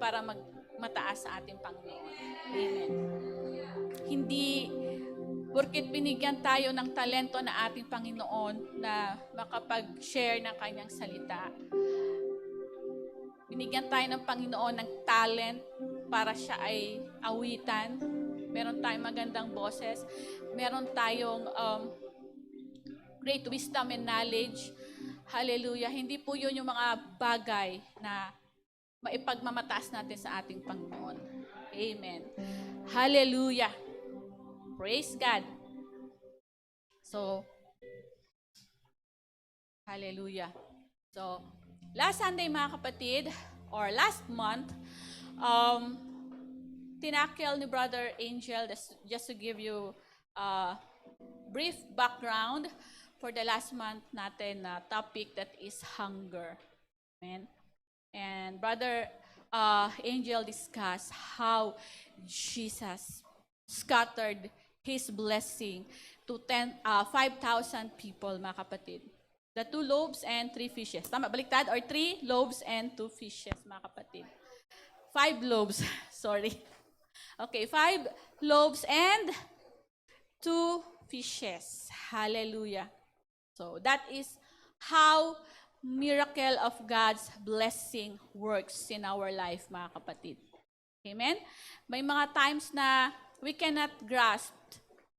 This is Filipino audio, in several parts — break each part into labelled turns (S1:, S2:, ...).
S1: para mataas sa ating Panginoon. Amen. Hindi porket binigyan tayo ng talento na ating Panginoon na makapag-share ng kanyang salita. Binigyan tayo ng Panginoon ng talent para siya ay awitan. Meron tayong magandang boses. Meron tayong great wisdom and knowledge. Hallelujah. Hindi po yun yung mga bagay na maipagmamataas natin sa ating Panginoon. Amen. Hallelujah. Praise God. So, hallelujah. So, last Sunday mga kapatid, or last month, tinakil ni Brother Angel, just to give you brief background for the last month natin na topic that is hunger. Amen. And Brother Angel discussed how Jesus scattered His blessing to 5,000 people, mga kapatid. The 2 loaves and 3 fishes. Tama, baliktad? Or 3 loaves and 2 fishes, mga kapatid. 5 loaves, sorry. Okay, 5 loaves and 2 fishes. Hallelujah. So, that is how miracle of God's blessing works in our life, mga kapatid. Amen? May mga times na we cannot grasp.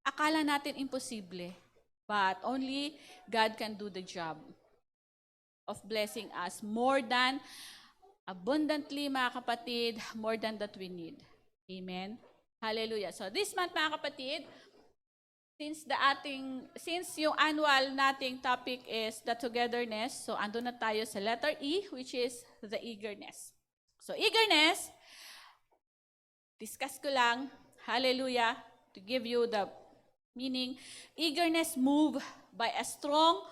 S1: Akala natin imposible. But only God can do the job of blessing us more than abundantly, mga kapatid, more than that we need. Amen? Hallelujah. So this month, mga kapatid, since yung annual nating topic is the togetherness, so andun na tayo sa letter E, which is the eagerness. So eagerness, discuss ko lang, hallelujah, to give you the meaning. Eagerness move by a strong,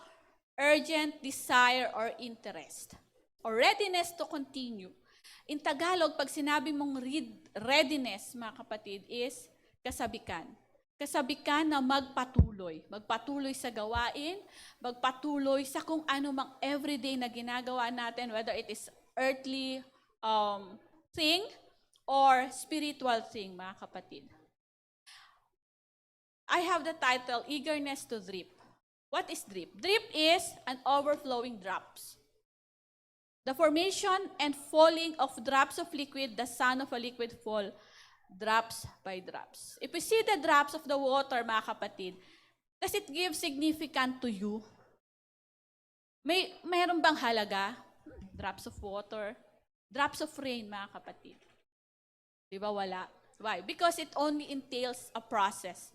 S1: urgent desire or interest, or readiness to continue. In Tagalog, pag sinabi mong readiness, mga kapatid, is kasabikan. Kasabikan na magpatuloy. Magpatuloy sa gawain, magpatuloy sa kung ano mang everyday na ginagawa natin, whether it is earthly thing or spiritual thing, mga kapatid. I have the title, Eagerness to Drip. What is drip? Drip is an overflowing drops. The formation and falling of drops of liquid, the son of a liquid fall, drops by drops. If we see the drops of the water, mga kapatid, does it give significance to you? Mayroon bang halaga? Drops of water, drops of rain, mga kapatid. Di ba wala? Why? Because it only entails a process.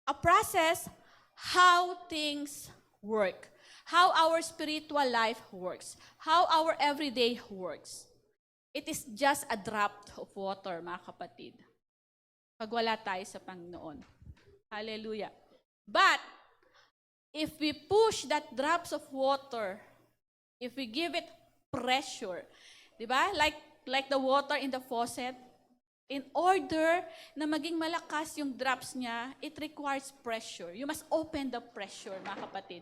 S1: A process how things work, how our spiritual life works, how our everyday works. It is just a drop of water, mga kapatid. Pag wala tayo sa Panginoon. Hallelujah. But, if we push that drops of water, if we give it pressure, di ba? Like the water in the faucet, in order na maging malakas yung drops niya, it requires pressure. You must open the pressure, mga kapatid.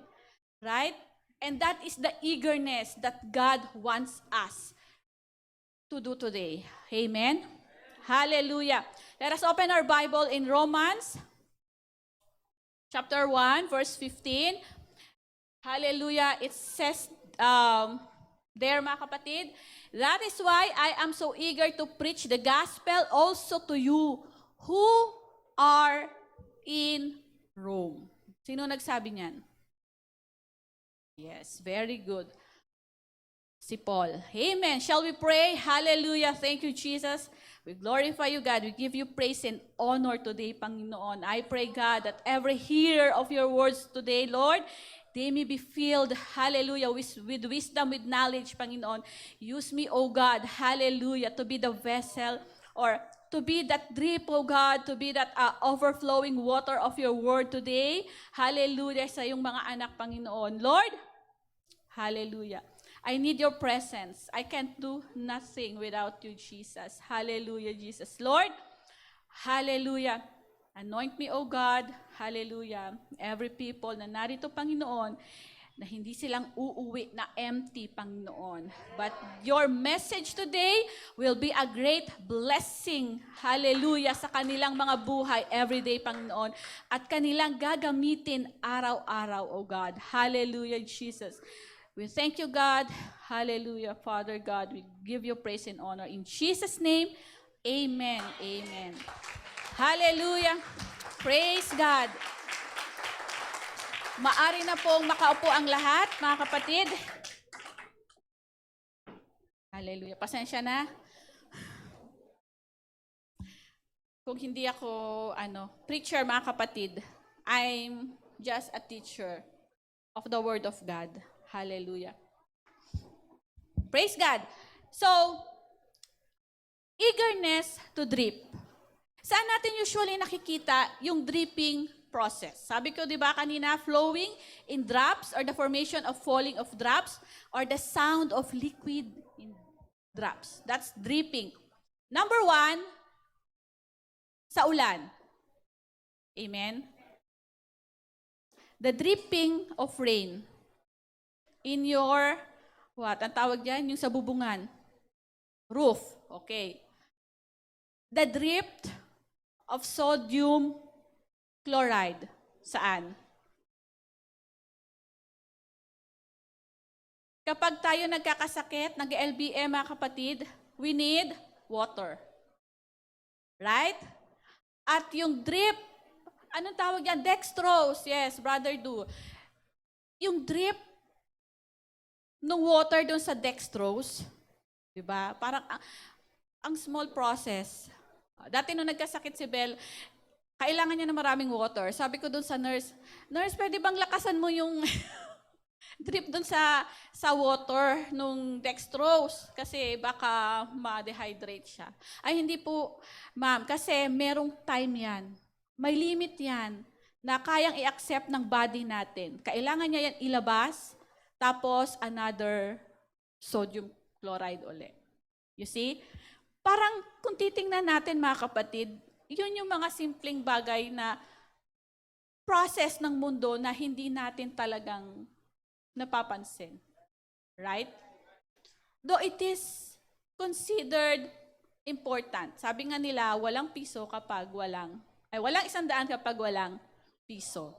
S1: Right? And that is the eagerness that God wants us to do today. Amen? Hallelujah. Let us open our Bible in Romans chapter 1, verse 15. Hallelujah. It says there, mga kapatid, that is why I am so eager to preach the gospel also to you who are in Rome. Sino nagsabi niyan? Yes, very good. Si Paul. Amen. Shall we pray? Hallelujah. Thank you, Jesus. We glorify you, God. We give you praise and honor today, Panginoon. I pray, God, that every hearer of your words today, Lord, they may be filled, hallelujah, with wisdom, with knowledge, Panginoon. Use me, O God, hallelujah, to be the vessel or to be that drip, O God, to be that overflowing water of your word today. Hallelujah sa iyong mga anak, Panginoon. Lord, hallelujah. I need your presence. I can't do nothing without you, Jesus. Hallelujah, Jesus. Lord, hallelujah. Anoint me, O God. Hallelujah. Every people na narito, Panginoon, na hindi silang uuwi na empty, Panginoon. But your message today will be a great blessing, hallelujah, sa kanilang mga buhay everyday, Panginoon, at kanilang gagamitin araw-araw, O God. Hallelujah, Jesus. We thank you, God. Hallelujah, Father God. We give you praise and honor. In Jesus' name, amen. Amen. Hallelujah. Praise God. Maari na pong makaupo ang lahat, mga kapatid. Hallelujah. Pasensya na. Kung hindi ako preacher, mga kapatid, I'm just a teacher of the Word of God. Hallelujah. Praise God. So, eagerness to drip. Saan natin usually nakikita yung dripping process? Sabi ko, di ba kanina, flowing in drops or the formation of falling of drops or the sound of liquid in drops. That's dripping. Number 1, sa ulan. Amen? The dripping of rain in your, ang tawag dyan? Yung sa bubungan. Roof. Okay. The drip of sodium chloride. Saan? Kapag tayo nagkakasakit, nag-LBM, mga kapatid, we need water. Right? At yung drip, anong tawag yan? Dextrose. Yes, Brother Du. Yung drip ng water doon sa dextrose, di ba? Parang ang small process. Dati nung nagkasakit si Belle, kailangan niya ng maraming water. Sabi ko doon sa nurse, pwede bang lakasan mo yung drip doon sa water nung dextrose? Kasi baka ma-dehydrate siya. Ay, hindi po, ma'am. Kasi merong time yan. May limit yan na kayang i-accept ng body natin. Kailangan niya yan ilabas, tapos another sodium chloride ulit. You see? Parang kung titingnan natin, mga kapatid, yun yung mga simpleng bagay na process ng mundo na hindi natin talagang napapansin. Right? Though it is considered important. Sabi nga nila, walang 100 kapag walang 100 kapag walang piso.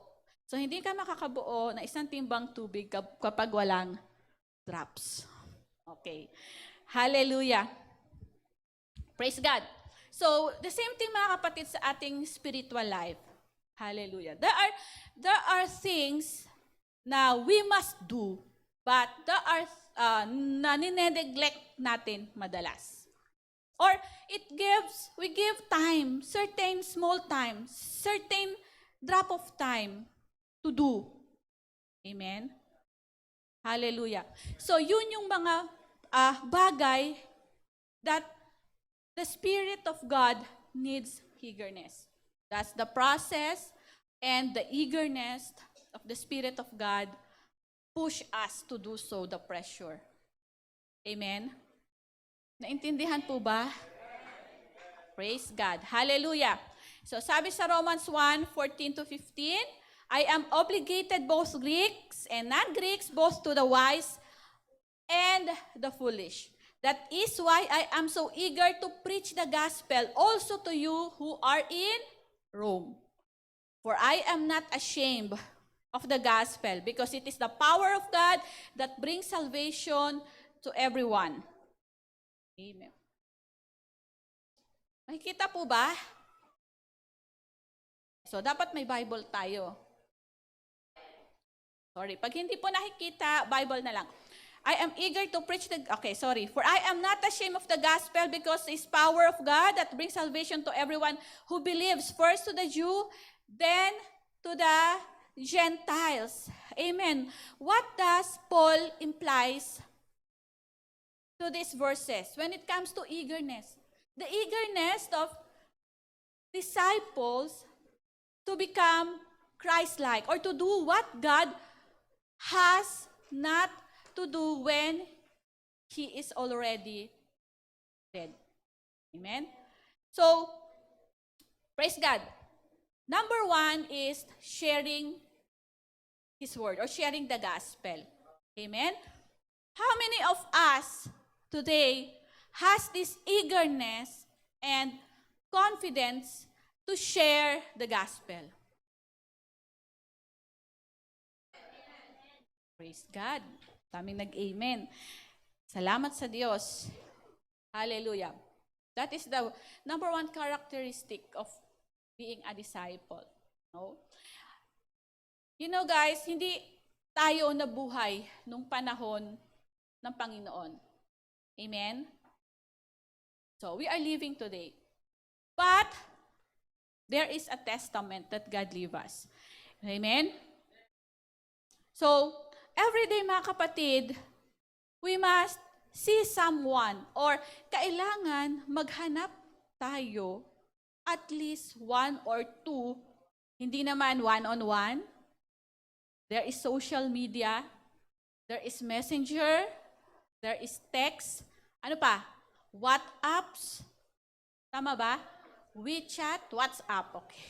S1: So, hindi ka makakabuo na 1 timbang tubig kapag walang drops. Okay. Hallelujah. Praise God. So, the same thing, mga kapatid, sa ating spiritual life. Hallelujah. There are things na we must do, but there are na nineneglect natin madalas. Or we give time, certain small time, certain drop of time to do. Amen? Hallelujah. So, yun yung mga bagay that the Spirit of God needs eagerness. That's the process and the eagerness of the Spirit of God push us to do so, the pressure. Amen? Naintindihan po ba? Praise God. Hallelujah. So sabi sa Romans 1:14-15, I am obligated both Greeks and non-Greeks, both to the wise and the foolish. That is why I am so eager to preach the gospel also to you who are in Rome. For I am not ashamed of the gospel because it is the power of God that brings salvation to everyone. Amen. Makikita po ba? So, dapat may Bible tayo. Sorry. Pag hindi po nakikita, Bible na lang. I am eager to preach For I am not ashamed of the gospel because it's power of God that brings salvation to everyone who believes. First to the Jew, then to the Gentiles. Amen. What does Paul implies to these verses when it comes to eagerness? The eagerness of disciples to become Christ-like or to do what God has not to do when He is already dead. Amen? So, praise God. Number 1 is sharing His word or sharing the gospel. Amen? How many of us today has this eagerness and confidence to share the gospel? Praise God. Daming nag-amen. Salamat sa Diyos. Hallelujah. That is the number one characteristic of being a disciple. No? You know guys, hindi tayo nabuhay nung panahon ng Panginoon. Amen? So, we are living today. But, there is a testament that God leave us. Amen? So, every day mga kapatid, we must see someone or kailangan maghanap tayo at least one or two, hindi naman one-on-one. There is social media, there is messenger, there is text, ano pa? WhatsApps, tama ba? WeChat, WhatsApp, okay.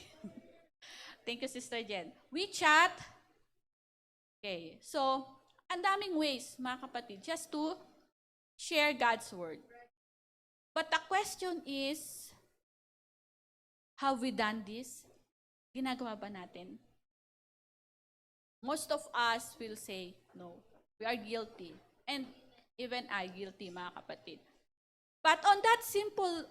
S1: Thank you, Sister Jen. WeChat, okay. So, ang daming ways, mga kapatid, just to share God's word. But the question is, have we done this? Ginagawa ba natin? Most of us will say, no, we are guilty. And even I, guilty, mga kapatid. But on that simple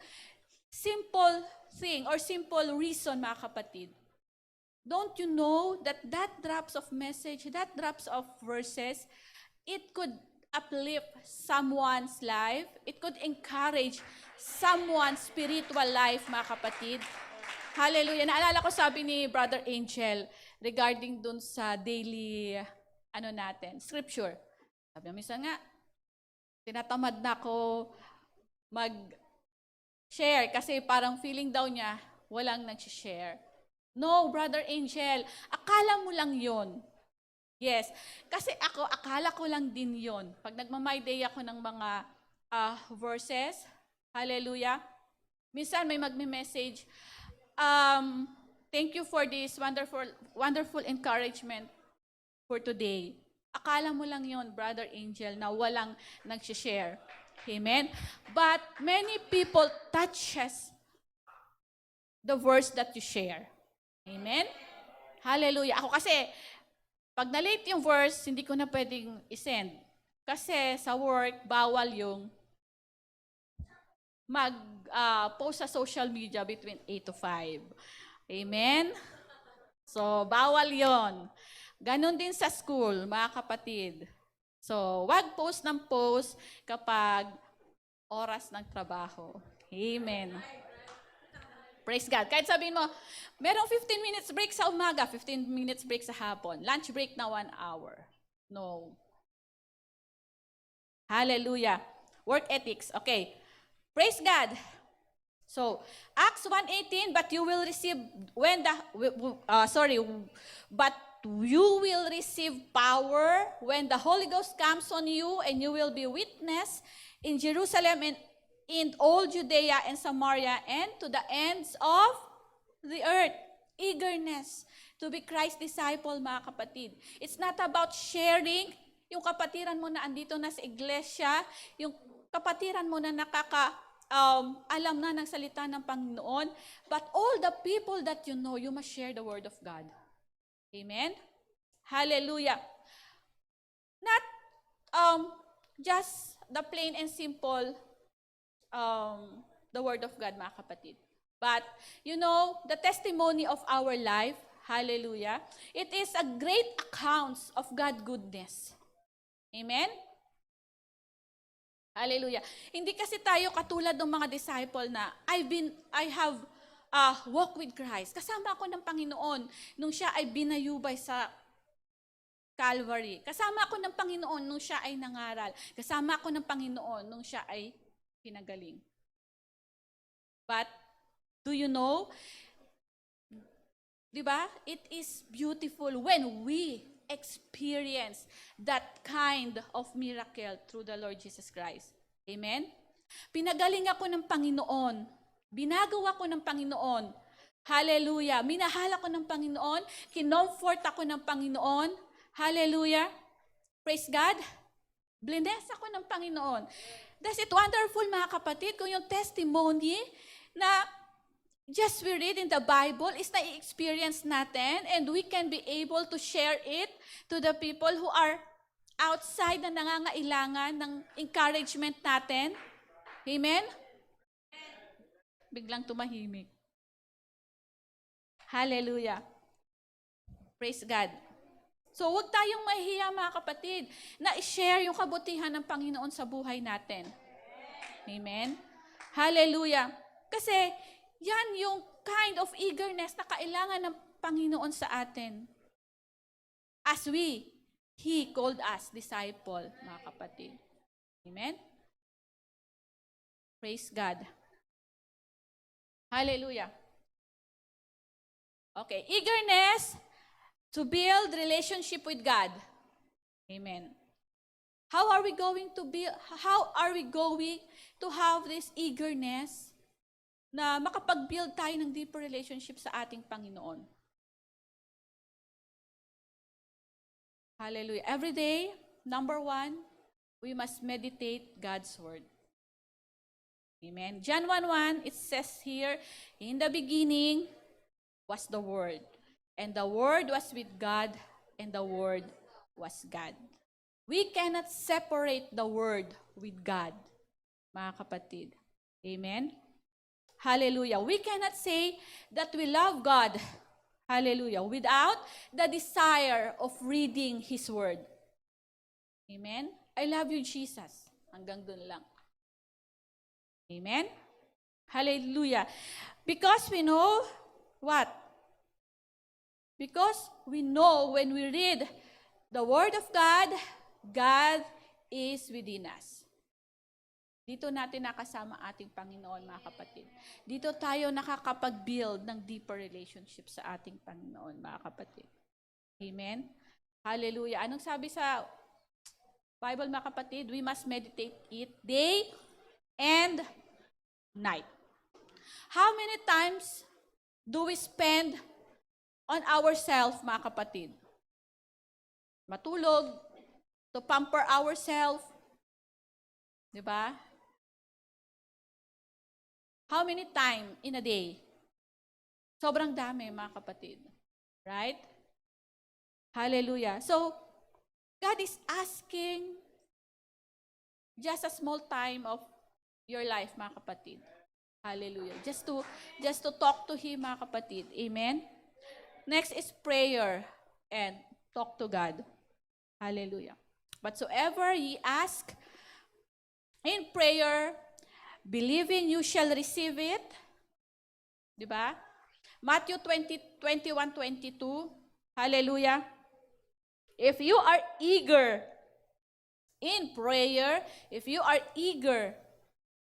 S1: thing or simple reason, mga kapatid, don't you know that drops of message, that drops of verses, it could uplift someone's life. It could encourage someone's spiritual life, mga kapatid. Hallelujah. Naalala ko sabi ni Brother Angel regarding dun sa daily, scripture. Sabi niya, minsan nga, tinatamad na ako mag-share kasi parang feeling daw niya, walang nag-share. No, Brother Angel, akala mo lang yon. Yes, kasi ako, akala ko lang din yon. Pag nagma-my day ako ng mga verses, hallelujah, minsan may magme-message, thank you for this wonderful encouragement for today. Akala mo lang yon, Brother Angel, na walang nag-share. Amen? But many people touches the verse that you share. Amen? Hallelujah. Ako kasi, pag na-late yung verse, hindi ko na pwedeng isend. Kasi sa work, bawal yung mag-post sa social media between 8 to 5. Amen? So, bawal yon. Ganon din sa school, mga kapatid. So, wag post ng post kapag oras ng trabaho. Amen. Praise God. Kahit sabihin mo, merong 15 minutes break sa umaga, 15 minutes break sa hapon, lunch break na 1 hour. No. Hallelujah. Work ethics. Okay. Praise God. So, Acts 1:18, but you will receive but you will receive power when the Holy Ghost comes on you, and you will be witness in Jerusalem and in all Judea and Samaria and to the ends of the earth. Eagerness to be Christ's disciple, mga kapatid. It's not about sharing yung kapatiran mo na andito na sa iglesia, yung kapatiran mo na alam na ng salita ng Panginoon, but all the people that you know, you must share the word of God. Amen? Hallelujah. Not just the plain and simple the word of God, mga kapatid. But, the testimony of our life, hallelujah, it is a great account of God's goodness. Amen? Hallelujah. Hindi kasi tayo katulad ng mga disciple na I have walked with Christ. Kasama ako ng Panginoon nung siya ay binayubay sa Calvary. Kasama ako ng Panginoon nung siya ay nangaral. Kasama ako ng Panginoon nung siya ay pinagaling. But, do you know, di ba? It is beautiful when we experience that kind of miracle through the Lord Jesus Christ. Amen? Pinagaling ako ng Panginoon. Binagawa ko ng Panginoon. Hallelujah. Minahal ako ng Panginoon. Kinomfort ako ng Panginoon. Hallelujah. Praise God. Bless ako ng Panginoon. That's it wonderful, mga kapatid, kung yung testimony na just we read in the Bible is na-experience natin and we can be able to share it to the people who are outside na nangangailangan ng encouragement natin. Amen? Biglang tumahimik. Hallelujah. Praise God. So, huwag tayong mahihiya, mga kapatid, na i-share yung kabutihan ng Panginoon sa buhay natin. Amen? Hallelujah. Kasi, yan yung kind of eagerness na kailangan ng Panginoon sa atin. As He called us disciple, mga kapatid. Amen? Praise God. Hallelujah. Okay, eagerness to build relationship with God. Amen. How are we going to have this eagerness na makapag-build tayo ng deeper relationship sa ating Panginoon? Hallelujah. Every day, number 1, we must meditate God's Word. Amen. John 1:1, it says here, in the beginning was the Word, and the Word was with God, and the Word was God. We cannot separate the Word with God, mga kapatid. Amen? Hallelujah. We cannot say that we love God, hallelujah, without the desire of reading His Word. Amen? I love you, Jesus. Hanggang dun lang. Amen? Hallelujah. Because we know what? Because we know when we read the Word of God, God is within us. Dito natin nakasama ating Panginoon, mga kapatid. Dito tayo nakakapag-build ng deeper relationship sa ating Panginoon, mga kapatid. Amen? Hallelujah. Anong sabi sa Bible, mga kapatid? We must meditate it day and night. How many times do we spend on ourselves, mga kapatid? Matulog, to pamper ourselves. Diba? How many times in a day? Sobrang dami, mga kapatid. Right? Hallelujah. So, God is asking just a small time of your life, mga kapatid. Hallelujah. Just to talk to Him, mga kapatid. Amen? Next is prayer and talk to God. Hallelujah. Whatsoever ye ask in prayer, believing you shall receive it. Diba? Matthew 21:22. Hallelujah. If you are eager in prayer, if you are eager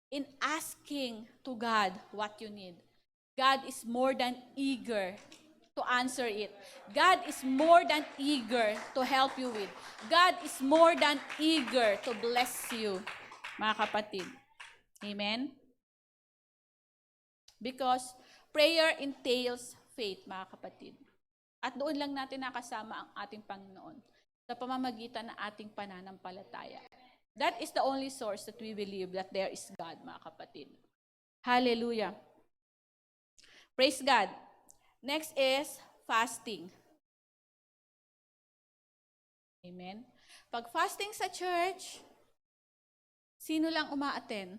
S1: in asking to God what you need, God is more than eager to answer it. God is more than eager to help you with. God is more than eager to bless you, mga kapatid. Amen? Because prayer entails faith, mga kapatid. At doon lang natin nakasama ang ating Panginoon sa pamamagitan ng ating pananampalataya. That is the only source that we believe that there is God, mga kapatid. Hallelujah. Praise God. Next is fasting. Amen. Pag fasting sa church, sino lang uma-attend?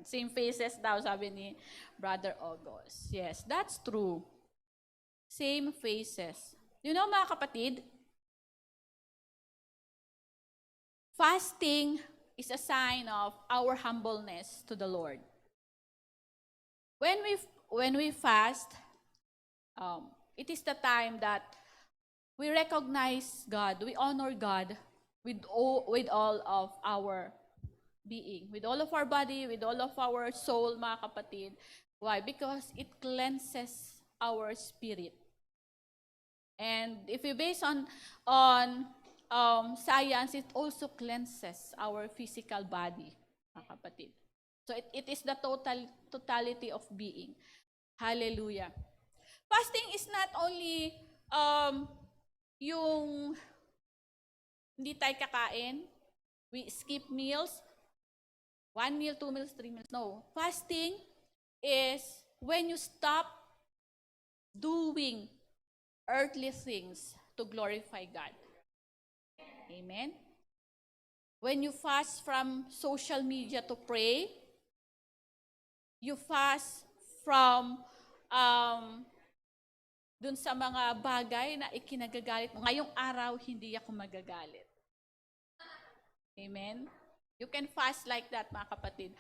S1: Same faces daw, sabi ni Brother August. Yes, that's true. Same faces. You know, mga kapatid, fasting is a sign of our humbleness to the Lord. When we fast, it is the time that we recognize God, we honor God with all of our being, with all of our body, with all of our soul, mga kapatid. Why? Because it cleanses our spirit. And if we base on science, it also cleanses our physical body, mga kapatid. So it is the totality of being. Hallelujah. Fasting is not only yung hindi tayo kakain, we skip meals, 1 meal, 2 meals, 3 meals. No. Fasting is when you stop doing earthly things to glorify God. Amen? When you fast from social media to pray, you fast from dun sa mga bagay na ikinagagalit mo. Ngayong araw, hindi ako magagalit. Amen? You can fast like that, mga kapatid.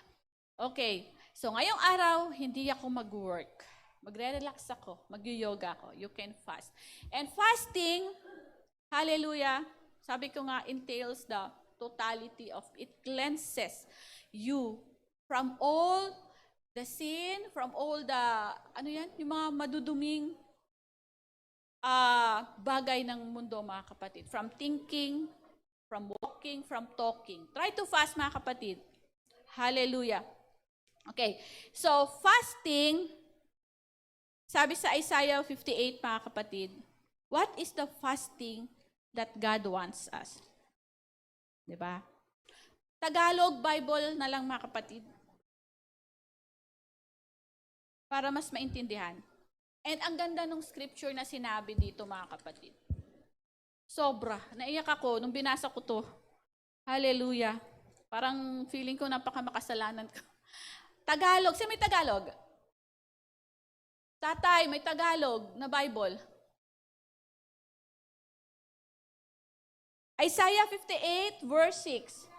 S1: Okay. So, ngayong araw, hindi ako mag-work. Magre-relax ako. Mag-yoga ako. You can fast. And fasting, hallelujah, sabi ko nga, entails the totality of it. Cleanses you from all the sin, from all the, yung mga maduduming bagay ng mundo, mga kapatid. From thinking, from walking, from talking. Try to fast, mga kapatid. Hallelujah. Okay. So, fasting, sabi sa Isaiah 58, mga kapatid, what is the fasting that God wants us? Diba? Tagalog Bible na lang, mga kapatid. Para mas maintindihan. And ang ganda ng scripture na sinabi dito, mga kapatid. Sobra. Naiyak ako nung binasa ko to. Hallelujah. Parang feeling ko napakamakasalanan ko. Tagalog. Sino may Tagalog? Tatay, may Tagalog na Bible. Isaiah 58 verse 6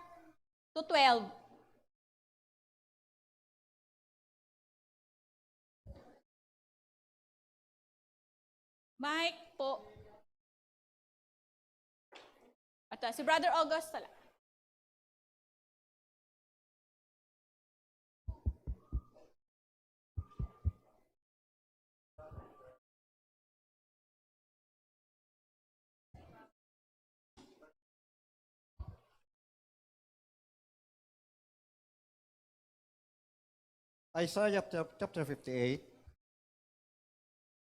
S1: to 12. Mike po. At si Brother August tala.
S2: Isaiah chapter 58,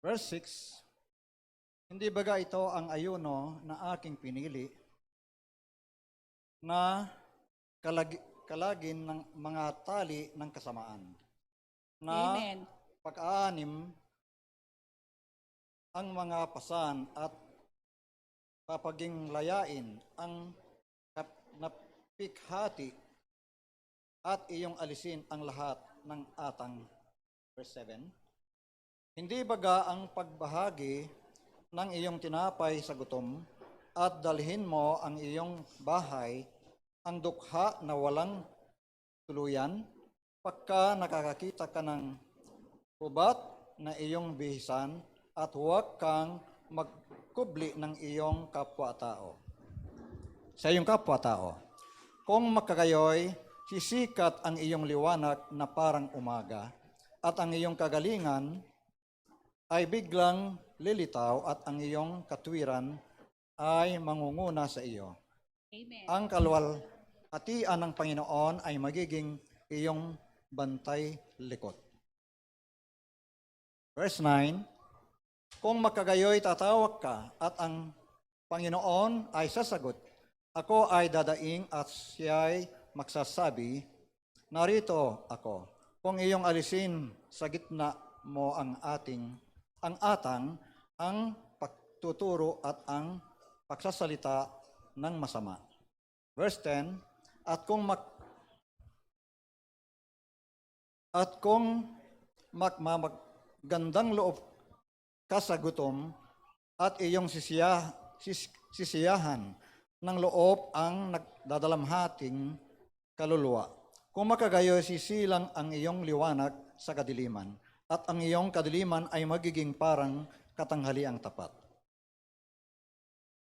S2: verse 6, hindi baga ito ang ayuno na aking pinili na kalagin ng mga tali ng kasamaan, na
S1: Amen.
S2: pag-aanim ang mga pasan at papaging layain ang napikhati at iyong alisin ang lahat ng atang. Verse 7. Hindi baga ang pagbahagi ng iyong tinapay sa gutom at dalhin mo ang iyong bahay ang dukha na walang tuluyan pagka nakakakita ka ng hubat na iyong bihisan at huwag kang magkubli ng iyong kapwa-tao. Sa iyong kapwa-tao. Kung makagayoy, sisikat ang iyong liwanag na parang umaga, at ang iyong kagalingan ay biglang lilitaw, at ang iyong katwiran ay mangunguna sa iyo.
S1: Amen.
S2: Ang kalwalhatian ng Panginoon ay magiging iyong bantay likod. Verse 9, kung makagayoy tatawag ka at ang Panginoon ay sasagot, ako ay dadaing at siya'y magsasabi, narito ako. Kung iyong alisin sa gitna mo ang atang, ang pagtuturo at ang pagsasalita ng masama. Verse 10, at kung magandang loob ka sa gutom at iyong sisiyahan ng loob ang nagdadalamhating kaluluwa. Kung makagayoy, sisilang ang iyong liwanag sa kadiliman, at ang iyong kadiliman ay magiging parang katanghaliang tapat.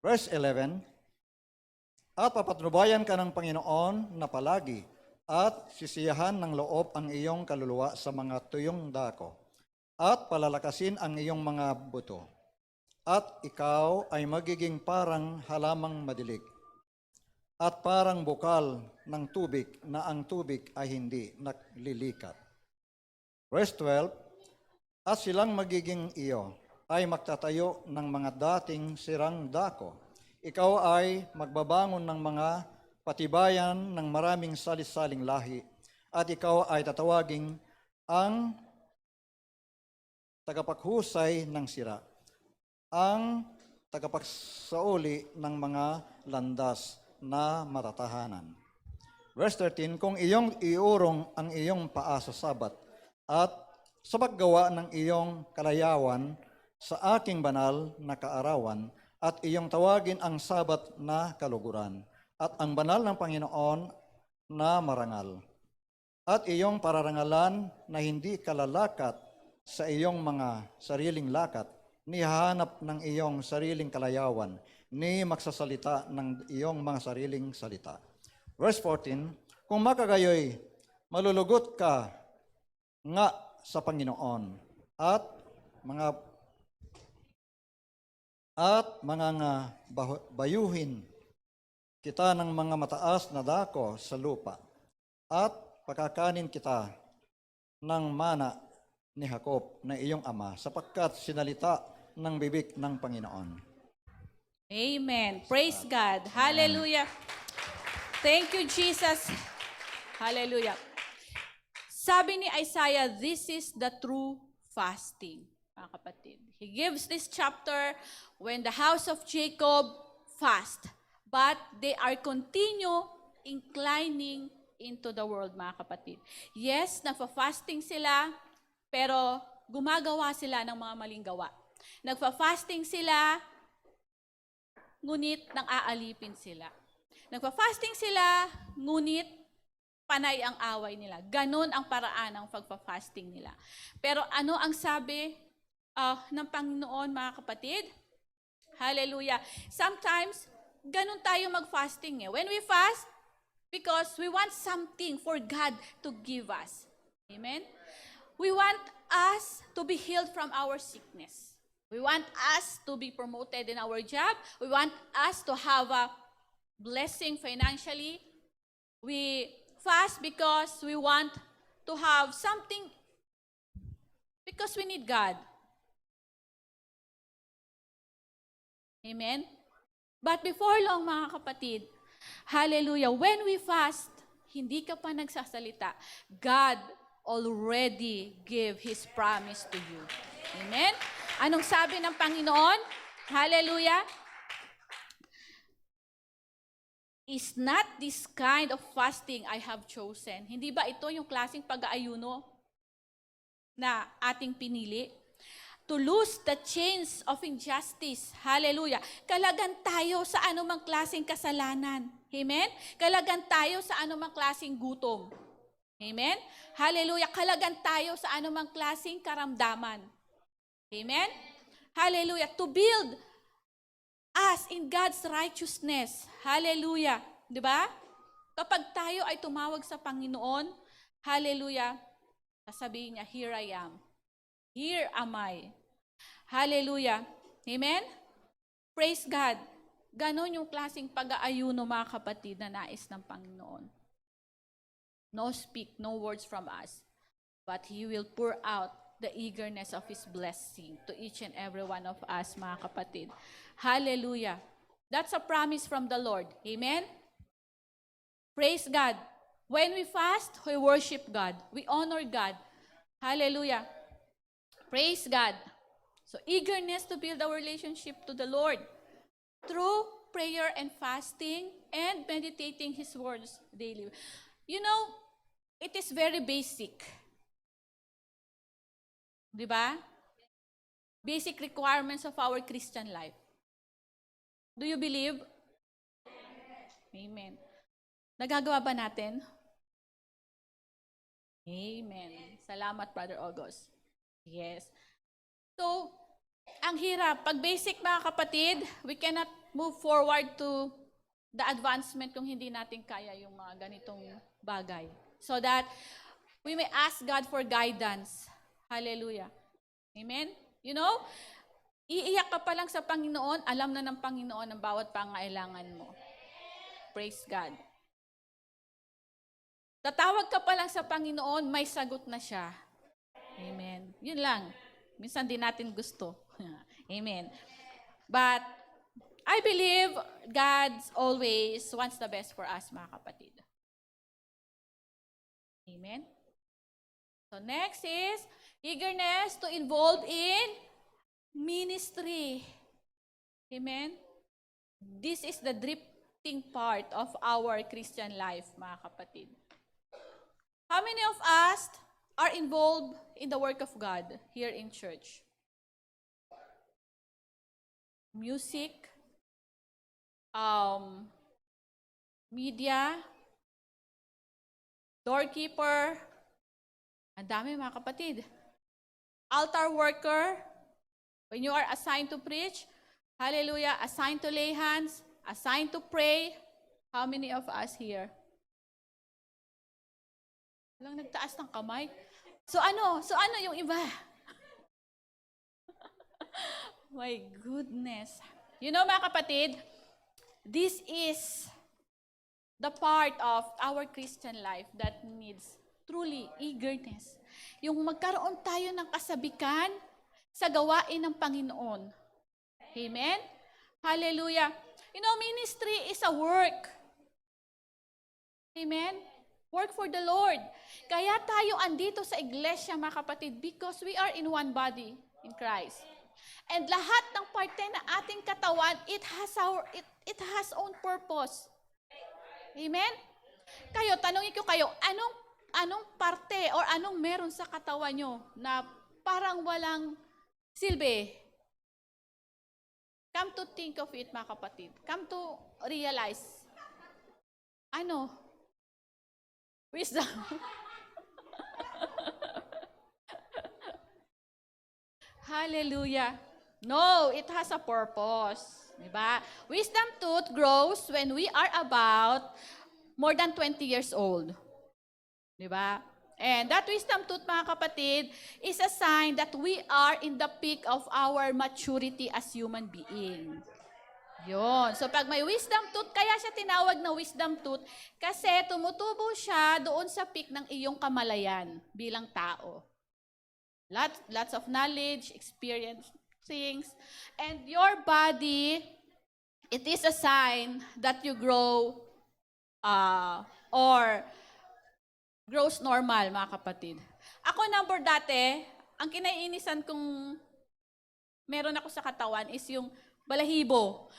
S2: Verse 11, at papatnubayan ka ng Panginoon na palagi, at sisiyahan ng loob ang iyong kaluluwa sa mga tuyong dako, at palalakasin ang iyong mga buto, at ikaw ay magiging parang halamang madilig, at parang bukal ng tubig na ang tubig ay hindi naglilikat. Verse 12, at silang magiging iyo, ay magtatayo ng mga dating sirang dako. Ikaw ay magbabangon ng mga patibayan ng maraming salis-saling lahi, at ikaw ay tatawaging ang tagapaghusay ng sira, ang tagapagsauli ng mga landas na matatahanan. Verse 13, kung iyong iurong ang iyong paa sa Sabat at sa paggawa ng iyong kalayawan sa aking banal na kaarawan, at iyong tawagin ang Sabat na kaluguran, at ang banal ng Panginoon na marangal, at iyong pararangalan na hindi kalalakat sa iyong mga sariling lakat, ni hahanap ng iyong sariling kalayawan, ni magsasalita ng iyong mga sariling salita. Verse 14, kung makagayoy, malulugot ka nga sa Panginoon, at mga nga bayuhin kita ng mga mataas na dako sa lupa, at pakakanin kita ng mana ni Jacob na iyong ama, sapagkat sinalita ng bibig ng Panginoon.
S1: Amen. Praise God. Hallelujah. Thank you, Jesus. Hallelujah. Sabi ni Isaiah, this is the true fasting, mga kapatid. He gives this chapter when the house of Jacob fast, but they are continue inclining into the world, mga kapatid. Yes, nagfa-fasting sila, pero gumagawa sila ng mga maling gawa. Nagfa-fasting sila, ngunit nang-aalipin sila. Nagpa-fasting sila, ngunit panay ang away nila. Ganon ang paraan ng pagpa-fasting nila. Pero ano ang sabi ng Panginoon, mga kapatid? Hallelujah. Sometimes, ganon tayo mag-fasting. When we fast, because we want something for God to give us. Amen? We want us to be healed from our sickness. We want us to be promoted in our job. We want us to have a blessing financially. We fast because we want to have something, because we need God. Amen? But before long, mga kapatid, hallelujah, when we fast, hindi ka pa nagsasalita, God already gave His promise to you. Amen? Anong sabi ng Panginoon? Hallelujah! Is not this kind of fasting I have chosen. Hindi ba ito yung klaseng pag-aayuno na ating pinili? To lose the chains of injustice. Hallelujah. Kalagan tayo sa anumang klaseng kasalanan. Amen? Kalagan tayo sa anumang klaseng gutom. Amen? Hallelujah. Kalagan tayo sa anumang klaseng karamdaman. Amen? Hallelujah. To build us in God's righteousness. Hallelujah. Di ba? Kapag tayo ay tumawag sa Panginoon, hallelujah, sasabihin niya, here I am. Here am I. Hallelujah. Amen? Praise God. Ganon yung klaseng pag-aayuno, mga kapatid, na nais ng Panginoon. No speak, no words from us, but He will pour out the eagerness of His blessing to each and every one of us, mga kapatid. Hallelujah. That's a promise from the Lord. Amen? Praise God. When we fast, we worship God. We honor God. Hallelujah. Praise God. So eagerness to build our relationship to the Lord through prayer and fasting and meditating His words daily. You know, it is very basic. Di ba? Basic requirements of our Christian life. Do you believe? Amen. Nagagawa ba natin? Amen. Salamat, Brother August. Yes. So, ang hirap. Pag basic, mga kapatid, we cannot move forward to the advancement kung hindi natin kaya yung mga ganitong bagay. So that we may ask God for guidance. Hallelujah. Amen? You know, iiyak ka pa lang sa Panginoon, alam na ng Panginoon ang bawat pangailangan mo. Praise God. Tatawag ka pa lang sa Panginoon, may sagot na siya. Amen. Yun lang. Minsan di natin gusto. Amen. But I believe God always wants the best for us, mga kapatid. Amen. So next is eagerness to involve in ministry. Amen. This is the drifting part of our Christian life, mga kapatid. How many of us are involved in the work of God here in church? Music, media, doorkeeper, ang dami mga kapatid. Altar worker, when you are assigned to preach, hallelujah, assigned to lay hands, assigned to pray. How many of us here? Walang nagtaas ng kamay. So ano yung iba? My goodness. You know mga kapatid, this is the part of our Christian life that needs truly eagerness. Yung magkaroon tayo ng kasabikan sa gawain ng Panginoon. Amen? Hallelujah. You know, ministry is a work. Amen? Work for the Lord. Kaya tayo andito sa iglesia, mga kapatid, because we are in one body in Christ. And lahat ng parte na ating katawan, it has own purpose. Amen? Kayo, tanongin ko kayo, anong parte or anong meron sa katawan nyo na parang walang silbi? Come to think of it, mga kapatid. Come to realize. Ano? Wisdom. Hallelujah. No, it has a purpose. Diba? Wisdom tooth grows when we are about more than 20 years old. Diba? And that wisdom tooth, mga kapatid, is a sign that we are in the peak of our maturity as human being. Yun. So pag may wisdom tooth, kaya siya tinawag na wisdom tooth kasi tumutubo siya doon sa peak ng iyong kamalayan bilang tao. Lots of knowledge, experience, things. And your body, it is a sign that you grow or grows normal, mga kapatid. Ako dati, ang kinaiinisan kong meron ako sa katawan is yung balahibo.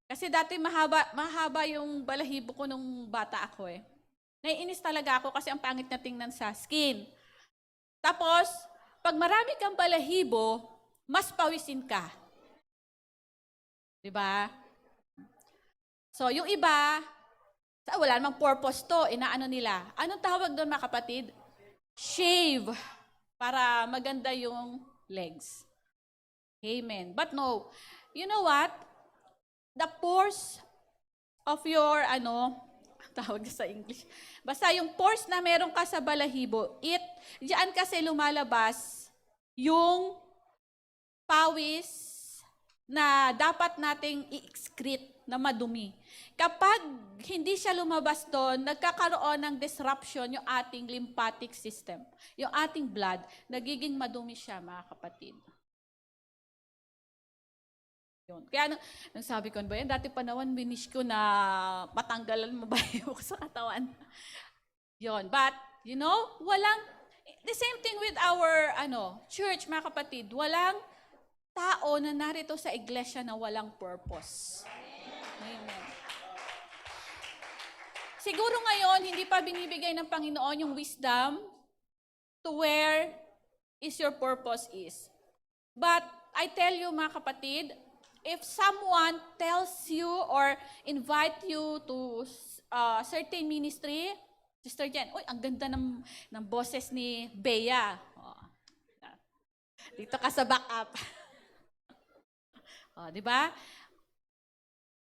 S1: Kasi dati mahaba yung balahibo ko nung bata ako eh. Naiinis talaga ako kasi ang pangit na tingnan sa skin. Tapos, pag marami kang balahibo, mas pawisin ka. Diba? So, yung iba, wala namang purpose to, inaano nila. Anong tawag doon, mga kapatid? Shave. Para maganda yung legs. Amen. But no, you know what? The pores of your, tawag sa English. Basta yung pores na meron ka sa balahibo, diyan kasi lumalabas yung pawis na dapat nating i-excrete na madumi. Kapag hindi siya lumabas doon, nagkakaroon ng disruption yung ating lymphatic system. Yung ating blood, nagiging madumi siya, mga kapatid. Yun. Kaya nang sabi ko, ba yan, dati pa naman binish ko na matanggalan mo ba yung sa katawan. Yun. But, you know, the same thing with our church, mga kapatid. Walang tao na narito sa iglesia na walang purpose. Amen. Siguro ngayon, hindi pa binibigay ng Panginoon yung wisdom to where is your purpose is. But, I tell you, mga kapatid, if someone tells you or invite you to certain ministry, Sister Jen, ang ganda ng boses ni Bea. Oh, dito ka sa backup. Di ba?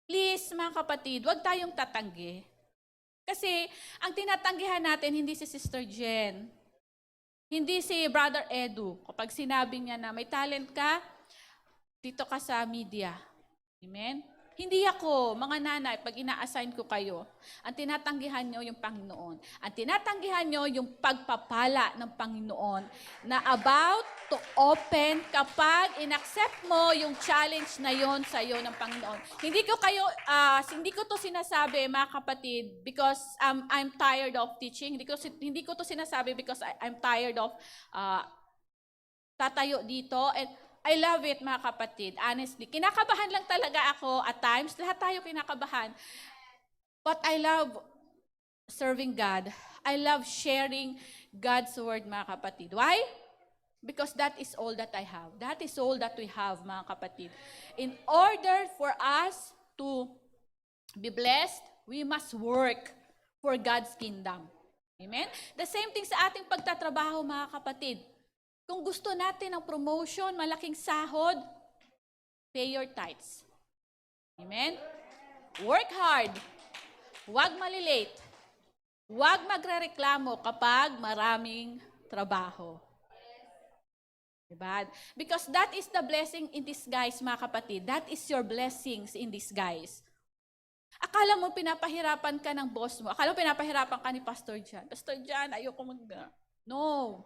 S1: Please, mga kapatid, huwag tayong tatanggi. Kasi ang tinatanggihan natin, hindi si Sister Jen, hindi si Brother Edu. Kapag sinabi niya na may talent ka, dito ka sa media. Amen? Hindi ako, mga nanay, pag ina-assign ko kayo, ang tinatanggihan nyo yung Panginoon. Ang tinatanggihan nyo yung pagpapala ng Panginoon na about to open kapag inaccept mo yung challenge na yon sa iyo ng Panginoon. Hindi ko to sinasabi, mga kapatid, because I'm tired of teaching. Hindi ko to sinasabi because I'm tired of tatayo dito. And I love it, mga kapatid. Honestly, kinakabahan lang talaga ako at times. Lahat tayo kinakabahan. But I love serving God. I love sharing God's word, mga kapatid. Why? Because that is all that I have. That is all that we have, mga kapatid. In order for us to be blessed, we must work for God's kingdom. Amen? The same thing sa ating pagtatrabaho, mga kapatid. Kung gusto natin ng promotion, malaking sahod, pay your tithes. Amen? Work hard. Huwag malilate. Huwag magrereklamo kapag maraming trabaho. Diba? Because that is the blessing in disguise, mga kapatid. That is your blessings in disguise. Akala mo pinapahirapan ka ng boss mo. Akala mo pinapahirapan ka ni Pastor John. Pastor John, ayoko No.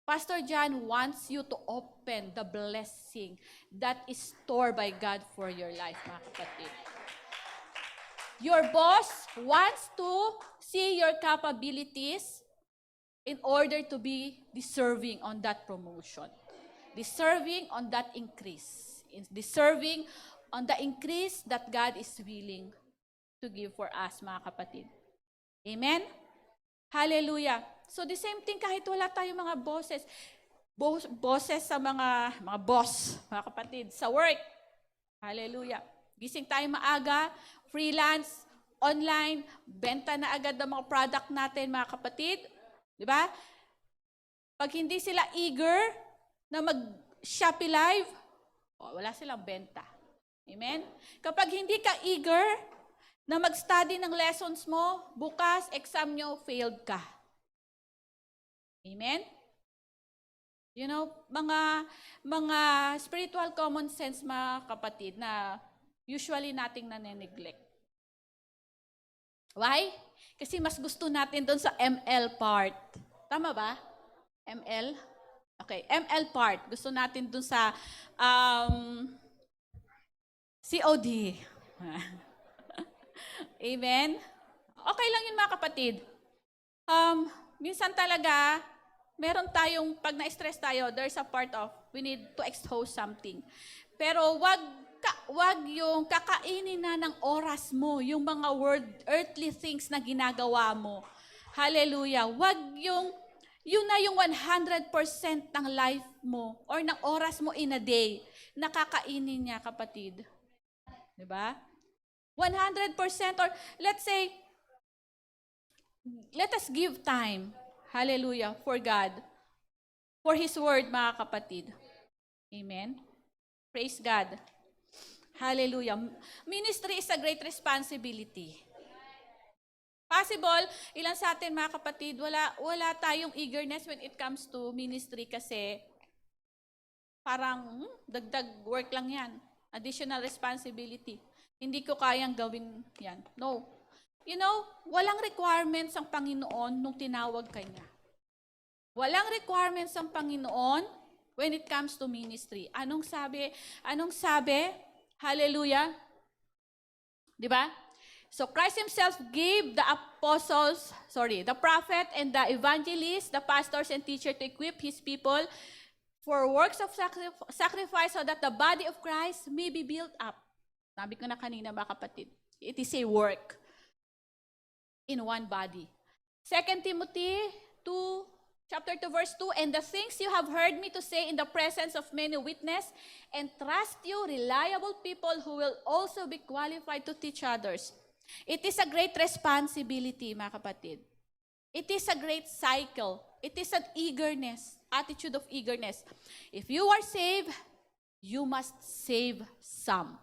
S1: Pastor John wants you to open the blessing that is stored by God for your life, mga kapatid. Your boss wants to see your capabilities in order to be deserving on that promotion, deserving on that increase, deserving on the increase that God is willing to give for us, mga kapatid. Amen? Hallelujah. So the same thing kahit wala tayong mga bosses sa mga boss, mga kapatid, sa work. Hallelujah. Gising tayo maaga, freelance, online, benta na agad ng mga product natin, mga kapatid. Di ba? Pag hindi sila eager na mag-Shopee Live, wala silang benta. Amen? Kapag hindi ka eager na mag-study ng lessons mo, bukas, exam nyo, failed ka. Amen? You know, mga spiritual common sense, mga kapatid, na usually nating nane-neglect. Why? Kasi mas gusto natin doon sa ML part. Tama ba? ML? Okay, ML part. Gusto natin doon sa COD. Amen? Okay lang yun, mga kapatid. Minsan talaga, meron tayong, pag na-stress tayo, there's a part of, we need to expose something. Pero wag yung kakainin na ng oras mo, yung mga earthly things na ginagawa mo. Hallelujah. Wag yun na yung 100% ng life mo or ng oras mo in a day, nakakainin niya, kapatid. Diba? 100% or let's say, let us give time, hallelujah, for God, for His Word, mga kapatid. Amen? Praise God. Hallelujah. Ministry is a great responsibility. Possible, ilan sa atin, mga kapatid, wala tayong eagerness when it comes to ministry kasi parang dagdag work lang yan. Additional responsibility. Hindi ko kayang gawin yan. No. You know, walang requirements ang Panginoon nung tinawag ka niya. Walang requirements ang Panginoon when it comes to ministry. Anong sabi? Hallelujah. Diba? So Christ Himself gave the prophet and the evangelists, the pastors and teachers to equip His people for works of sacrifice so that the body of Christ may be built up. Sabi ko na kanina, mga kapatid. It is a work in one body. 2 Timothy 2, chapter 2, verse 2, and the things you have heard me to say in the presence of many witnesses, entrust you reliable people who will also be qualified to teach others. It is a great responsibility, mga kapatid. It is a great cycle. It is an attitude of eagerness. If you are saved, you must save some.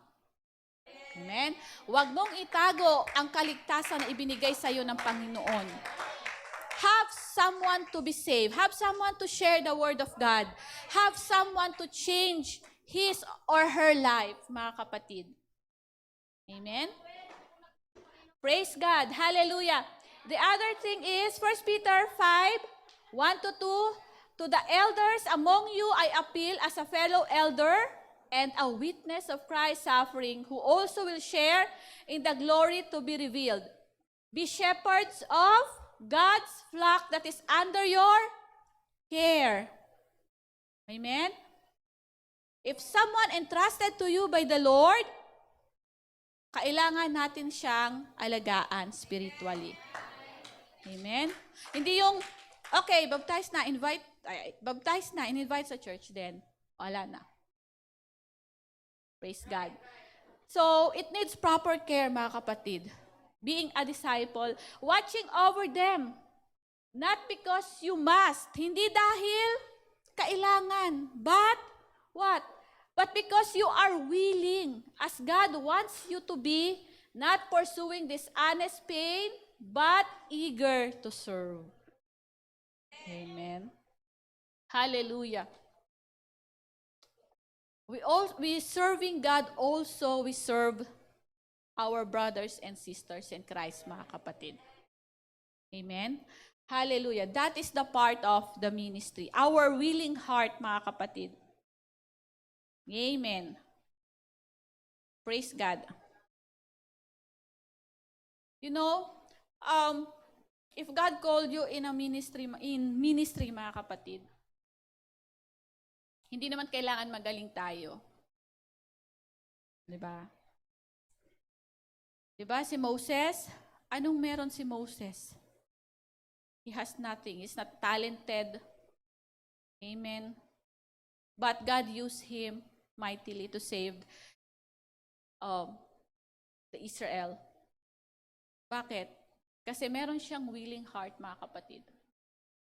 S1: Amen? Huwag mong itago ang kaligtasan na ibinigay sa iyo ng Panginoon. Have someone to be saved. Have someone to share the Word of God. Have someone to change his or her life, mga kapatid. Amen? Praise God. Hallelujah. The other thing is 1 Peter 5:1-2, to the elders among you I appeal as a fellow elder and a witness of Christ's suffering, who also will share in the glory to be revealed. Be shepherds of God's flock that is under your care. Amen? If someone entrusted to you by the Lord, kailangan natin siyang alagaan spiritually. Amen? Hindi yung, okay, baptize na, invite sa church, then wala na. Praise God. So, it needs proper care, mga kapatid. Being a disciple, watching over them. Not because you must, hindi dahil kailangan, but what? But because you are willing, as God wants you to be, not pursuing this honest pain, but eager to serve. Amen. Hallelujah. We serving God also, we serve our brothers and sisters in Christ, mga kapatid. Amen. Hallelujah. That is the part of the ministry. Our willing heart, mga kapatid. Amen. Praise God. You know, if God called you in ministry, mga kapatid, hindi naman kailangan magaling tayo. Diba? Diba si Moses? Anong meron si Moses? He has nothing. He's not talented. Amen. But God used him mightily to save the Israel. Bakit? Kasi meron siyang willing heart, mga kapatid.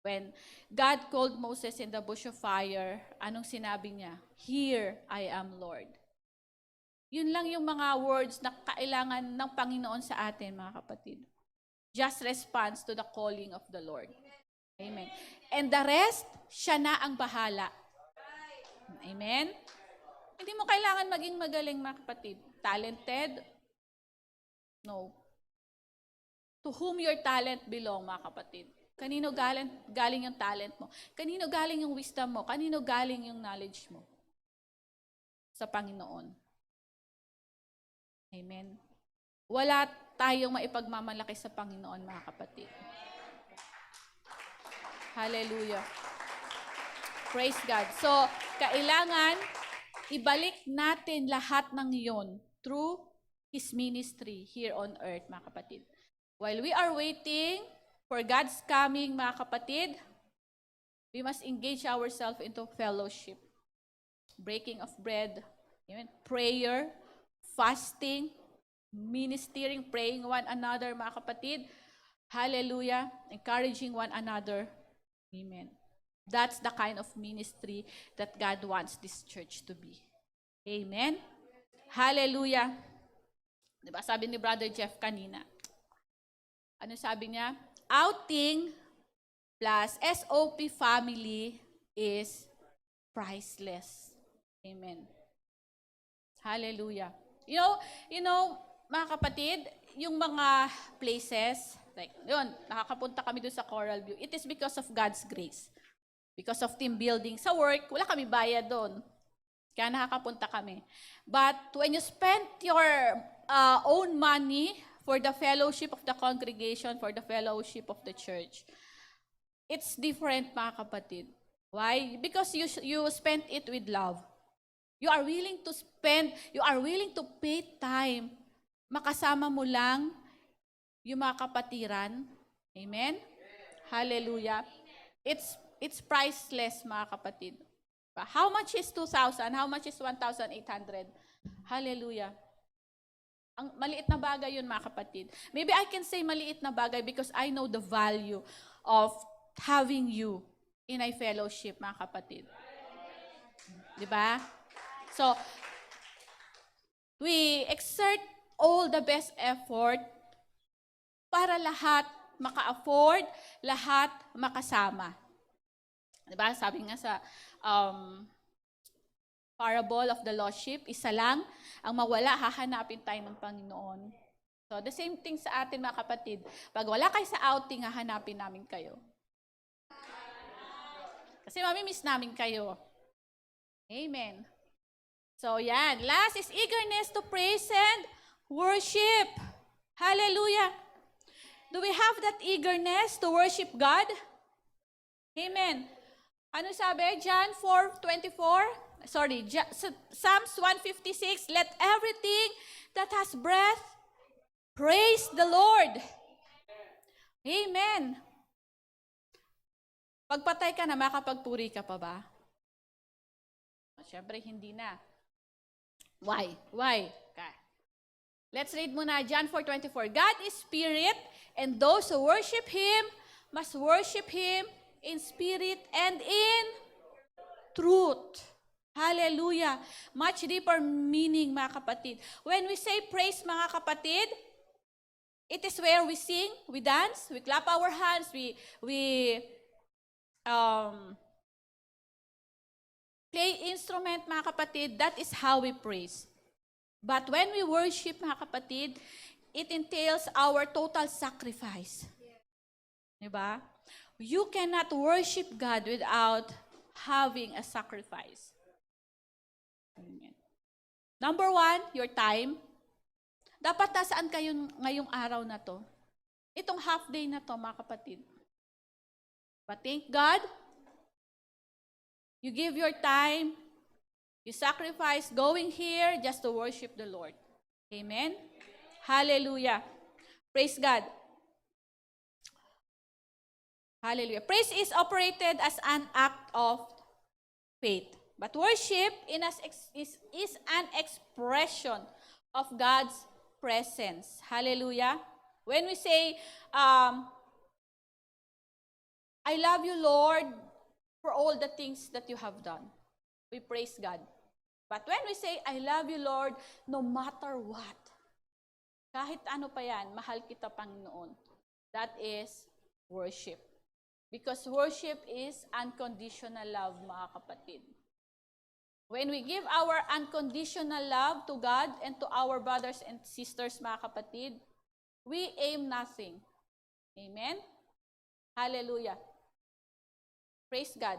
S1: When God called Moses in the bush of fire, anong sinabi niya? Here I am, Lord. Yun lang yung mga words na kailangan ng Panginoon sa atin, mga kapatid. Just response to the calling of the Lord. Amen. And the rest, siya na ang bahala. Amen? Hindi mo kailangan maging magaling, mga kapatid. Talented? No. To whom your talent belong, mga kapatid. Kanino galing yung talent mo? Kanino galing yung wisdom mo? Kanino galing yung knowledge mo? Sa Panginoon. Amen. Wala tayong maipagmamalaki sa Panginoon, mga kapatid. Hallelujah. Praise God. So, kailangan ibalik natin lahat ng iyon through His ministry here on earth, mga kapatid. While we are waiting for God's coming, mga kapatid, we must engage ourselves into fellowship, breaking of bread, amen, prayer, fasting, ministering, praying one another, mga kapatid. Hallelujah. Encouraging one another. Amen. That's the kind of ministry that God wants this church to be. Amen. Hallelujah. Diba sabi ni Brother Jeff kanina? Ano sabi niya? Outing plus SOP family is priceless. Amen. Hallelujah. You know, mga kapatid, yung mga places, like, yun, nakakapunta kami doon sa Coral View, it is because of God's grace. Because of team building. Sa work, wala kami bayad doon. Kaya nakakapunta kami. But when you spend your own money for the fellowship of the congregation, for the fellowship of the church, it's different, mga kapatid. Why? Because you spend it with love. You are willing to pay time. Makasama mo lang yung mga kapatiran. Amen? Hallelujah. It's priceless, mga kapatid. How much is 2,000? How much is 1,800? Hallelujah. Ang maliit na bagay yun, mga kapatid. Maybe I can say maliit na bagay because I know the value of having you in a fellowship, mga kapatid. Diba? So, we exert all the best effort para lahat maka-afford, lahat makasama. Diba? Sabi nga sa parable of the lost sheep, isa lang. Ang mawala, hahanapin tayo ng Panginoon. So, the same thing sa atin mga kapatid. Pag wala kayo sa outing, hahanapin namin kayo. Kasi mamimiss namin kayo. Amen. So, yan. Last is eagerness to praise and worship. Hallelujah. Do we have that eagerness to worship God? Amen. Ano sabi? John 4:24? Sorry, Psalms 156, let everything that has breath praise the Lord. Amen. Pagpatay ka na, makapagpuri ka pa ba? Siyempre, hindi na. Why? Why? Okay. Let's read muna John 4:24. God is spirit, and those who worship Him must worship Him in spirit and in truth. Hallelujah. Much deeper meaning, mga kapatid. When we say praise, mga kapatid, it is where we sing, we dance, we clap our hands, we play instrument, mga kapatid. That is how we praise. But when we worship, mga kapatid, it entails our total sacrifice. Diba? You cannot worship God without having a sacrifice. Amen. Number 1, your time. Dapat nasaan kayo ngayong araw na to? Itong half day na to, mga kapatid. But thank God, you give your time, you sacrifice going here just to worship the Lord. Amen? Hallelujah. Praise God. Hallelujah. Praise is operated as an act of faith. But worship is an expression of God's presence. Hallelujah. When we say, I love you, Lord, for all the things that you have done, we praise God. But when we say, I love you, Lord, no matter what, kahit ano pa yan, mahal kita, Panginoon, that is worship. Because worship is unconditional love, mga kapatid. When we give our unconditional love to God and to our brothers and sisters, mga kapatid, we aim nothing. Amen? Hallelujah. Praise God.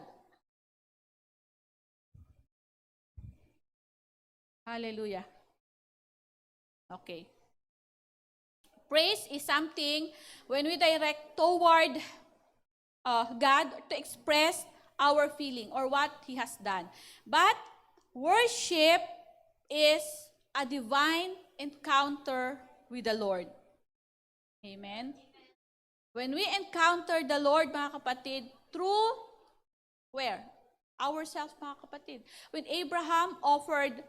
S1: Hallelujah. Okay. Praise is something when we direct toward God to express our feeling or what He has done. But worship is a divine encounter with the Lord. Amen? When we encounter the Lord, mga kapatid, through where? Ourselves, mga kapatid. When Abraham offered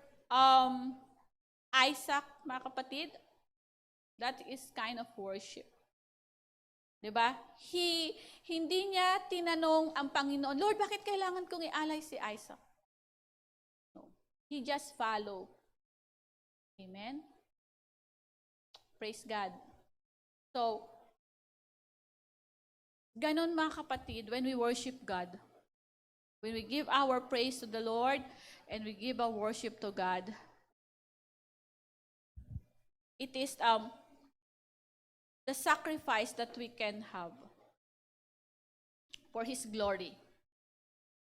S1: Isaac, mga kapatid, that is kind of worship. Diba? Hindi niya tinanong ang Panginoon, Lord, bakit kailangan kong ialay si Isaac? No. He just followed. Amen? Praise God. So, ganun mga kapatid, when we worship God, when we give our praise to the Lord, and we give our worship to God, it is the sacrifice that we can have for His glory.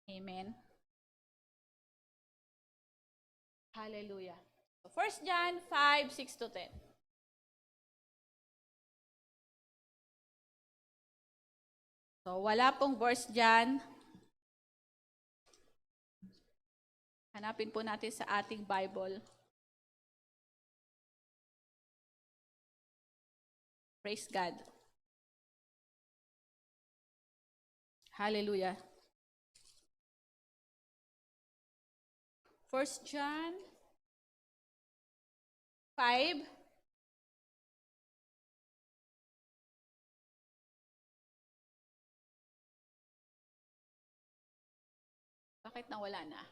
S1: Amen. Hallelujah. So 1 John 5:6-10. So wala pong verse dyan. Hanapin po natin sa ating Bible. Praise God. Hallelujah. 1 John 5. Bakit nawala na?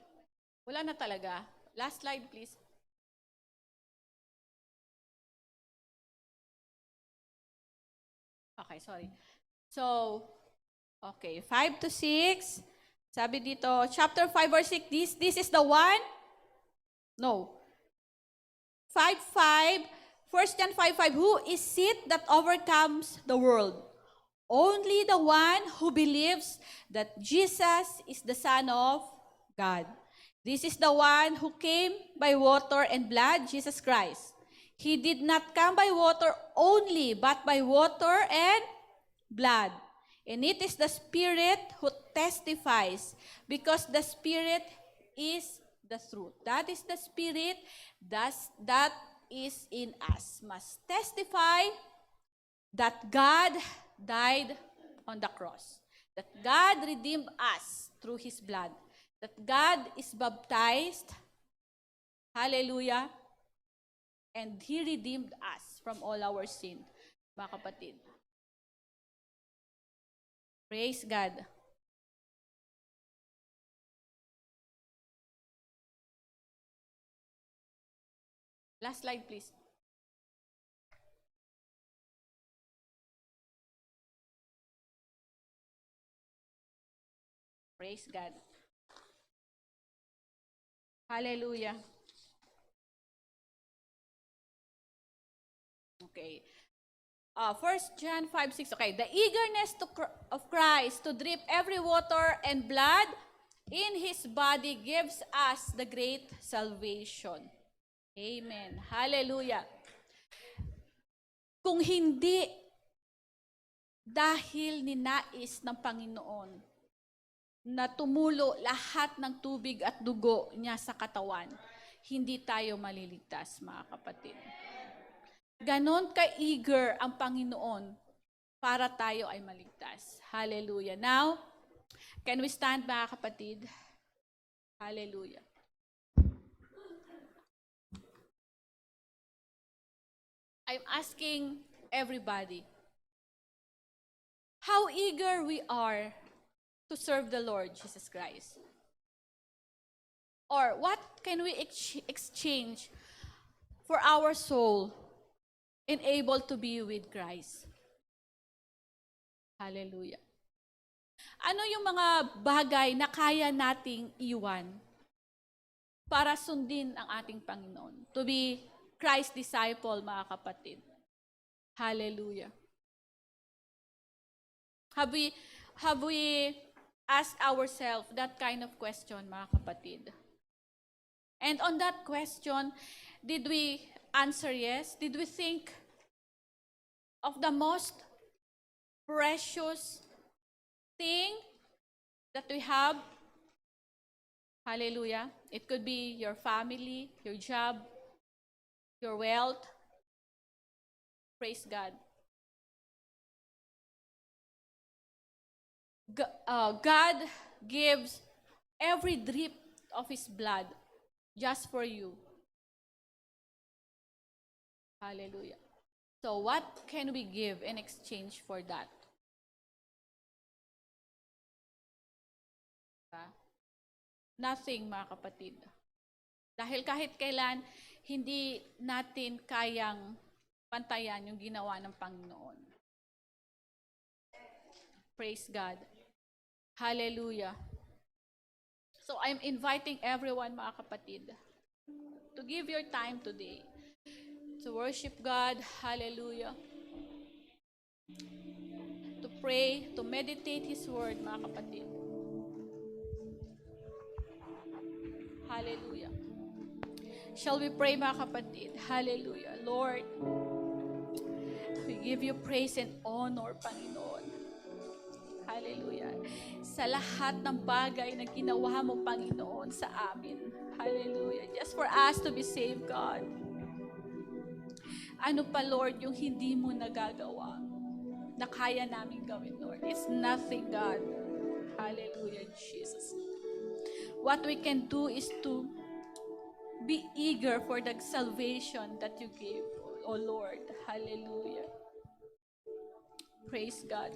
S1: Wala na talaga. Last slide, please. Okay, sorry. So, okay, 5-6. Sabi dito, chapter 5 verse 6, this is the one No. 5:5, 1 John 5:5, who is it that overcomes the world? Only the one who believes that Jesus is the Son of God. This is the one who came by water and blood, Jesus Christ. He did not come by water only, but by water and blood. And it is the Spirit who testifies, because the Spirit is the truth. That is the Spirit that is in us. Must testify that God died on the cross, that God redeemed us through His blood, that God is baptized, hallelujah, and He redeemed us from all our sin, mga kapatid. Praise God. Last slide, please. Praise God. Hallelujah. Okay. 1 John 5:6. Okay. The eagerness of Christ to drip every water and blood in His body gives us the great salvation. Amen. Hallelujah. Kung hindi dahil ninais ng Panginoon na tumulo lahat ng tubig at dugo niya sa katawan, hindi tayo maliligtas, mga kapatid. Ganon ka-eager ang Panginoon para tayo ay maligtas. Hallelujah. Now, can we stand, mga kapatid? Hallelujah. I'm asking everybody, how eager we are to serve the Lord Jesus Christ? Or what can we exchange for our soul and able to be with Christ? Hallelujah. Ano yung mga bagay na kaya nating iwan para sundin ang ating Panginoon? To be Christ's disciple, mga kapatid. Hallelujah. Have we asked ourselves that kind of question, mga kapatid? And on that question, did we answer yes? Did we think of the most precious thing that we have? Hallelujah. It could be your family, your job, your wealth. Praise God. God gives every drip of His blood just for you. Hallelujah. So what can we give in exchange for that? Nothing, mga kapatid. Dahil kahit kailan, hindi natin kayang pantayan yung ginawa ng Panginoon. Praise God. Hallelujah. So I'm inviting everyone, mga kapatid, to give your time today to worship God. Hallelujah. To pray, to meditate His Word, mga kapatid. Hallelujah. Shall we pray, mga kapatid? Hallelujah. Lord, we give you praise and honor, Panginoon. Hallelujah. Sa lahat ng bagay na ginawa mo, Panginoon, sa amin. Hallelujah. Just for us to be saved, God. Ano pa, Lord, yung hindi mo nagagawa na kaya namin gawin, Lord? It's nothing, God. Hallelujah, Jesus. What we can do is to be eager for the salvation that you gave, oh Lord. Hallelujah. Praise God.